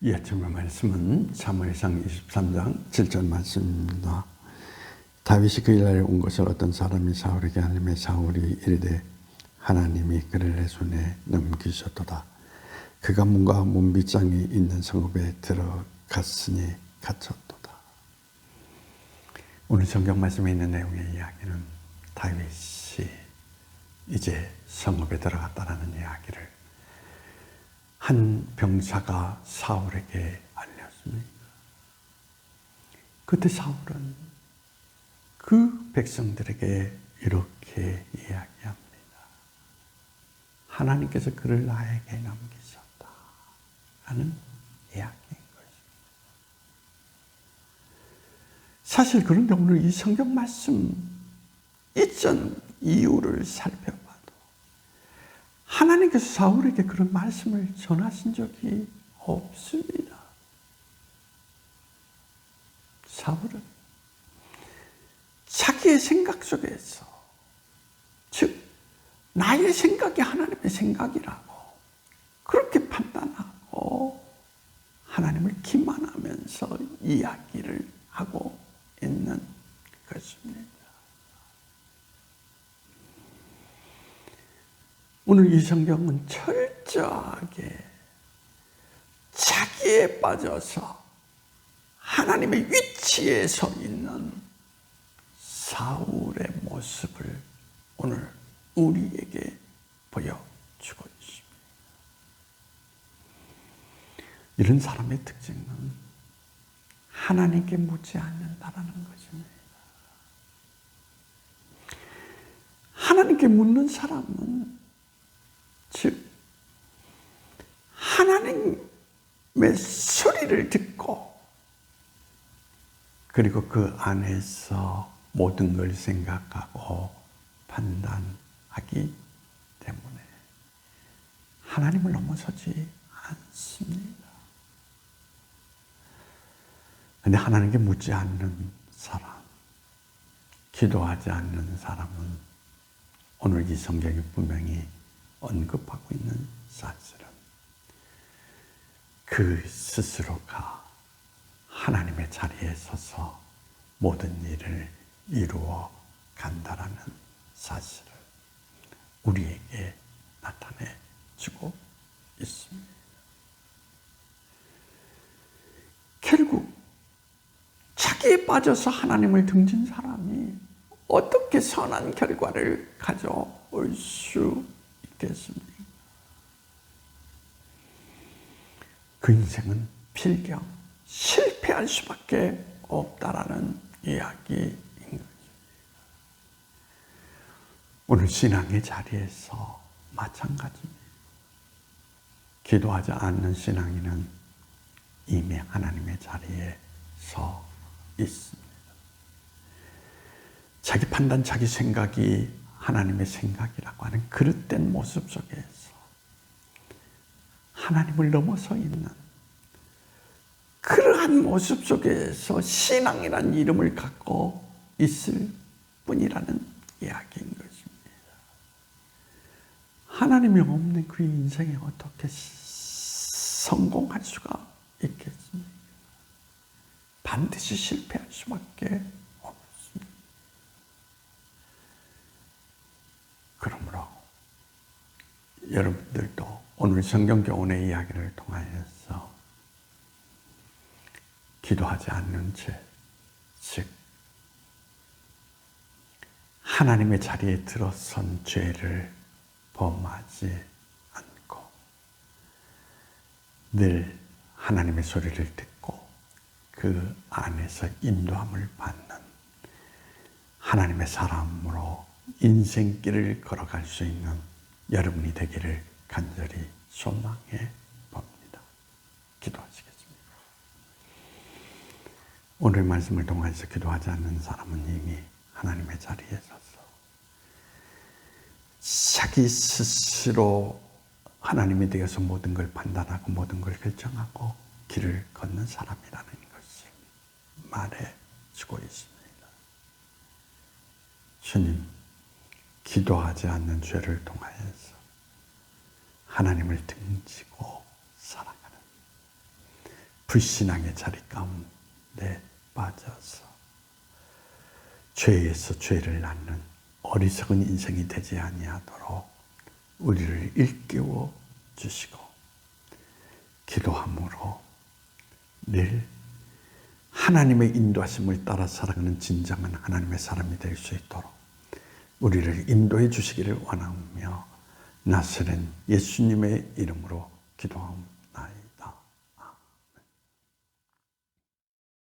이 아침의 말씀은 사무엘상 23장 7절 말씀입니다. 다윗이 그 일날에 온 것을 어떤 사람이 사울에게 알림해 사울이 이르되 하나님이 그를 내 손에 넘기셨도다. 그가 문과 문빗장이 있는 성읍에 들어갔으니 갇혔도다. 오늘 성경 말씀에 있는 내용의 이야기는 다윗이 이제 성읍에 들어갔다라는 이야기를 한 병사가 사울에게 알렸습니다. 그때 사울은 그 백성들에게 이렇게 이야기합니다. 하나님께서 그를 나에게 넘기셨다 라는 이야기인 것입니다. 사실 그런데 오늘 이 성경 말씀 이전 이유를 살펴봐도 하나님께서 사울에게 그런 말씀을 전하신 적이 없습니다. 사울은 자기의 생각 속에서, 즉 나의 생각이 하나님의 생각이라고 그렇게 판단하고 하나님을 기만하면서 이야기를 하고 있는 것입니다. 오늘 이 성경은 철저하게 자기에 빠져서 하나님의 위치에 서 있는 사울의 모습을 오늘 우리에게 보여주고 있습니다. 이런 사람의 특징은 하나님께 묻지 않는다라는 것입니다. 하나님께 묻는 사람은 즉 하나님의 소리를 듣고 그리고 그 안에서 모든 걸 생각하고 판단하기 때문에 하나님을 넘어서지 않습니다. 그런데 하나님께 묻지 않는 사람, 기도하지 않는 사람은 오늘 이 성경이 분명히 언급하고 있는 사실은 그 스스로가 하나님의 자리에 서서 모든 일을 이루어 간다라는 사실을 우리에게 나타내 주고 있습니다. 결국 자기에 빠져서 하나님을 등진 사람이 어떻게 선한 결과를 가져올 수 있겠습니까? 그 인생은 필경 실패할 수밖에 없다라는 이야기인 것입니다. 오늘 신앙의 자리에서 마찬가지입니다. 기도하지 않는 신앙인은 이미 하나님의 자리에 서 있습니다. 자기 판단, 자기 생각이 하나님의 생각이라고 하는 그릇된 모습 속에서 하나님을 넘어서 있는 그러한 모습 속에서 신앙이라는 이름을 갖고 있을 뿐이라는 이야기인 것입니다. 하나님이 없는 그 인생에 어떻게 성공할 수가 있겠습니까? 반드시 실패할 수밖에 없습니다. 그러므로 여러분들도 오늘 성경 교훈의 이야기를 통하여서 기도하지 않는 죄, 즉 하나님의 자리에 들어선 죄를 범하지 않고 늘 하나님의 소리를 듣고 그 안에서 인도함을 받는 하나님의 사람으로 인생길을 걸어갈 수 있는 여러분이 되기를 간절히 소망해 봅니다. 기도하시겠습니다. 오늘 말씀을 통해서 기도하지 않는 사람은 이미 하나님의 자리에 서서 자기 스스로 하나님이 되어서 모든 걸 판단하고 모든 걸 결정하고 길을 걷는 사람이라는 것을 말해주고 있습니다. 주님, 기도하지 않는 죄를 통하여서 하나님을 등지고 살아가는 불신앙의 자리 가운데 빠져서 죄에서 죄를 낳는 어리석은 인생이 되지 아니하도록 우리를 일깨워 주시고 기도함으로 늘 하나님의 인도하심을 따라 살아가는 진정한 하나님의 사람이 될 수 있도록 우리를 인도해 주시기를 원하며 나사렛 예수님의 이름으로 기도합니다.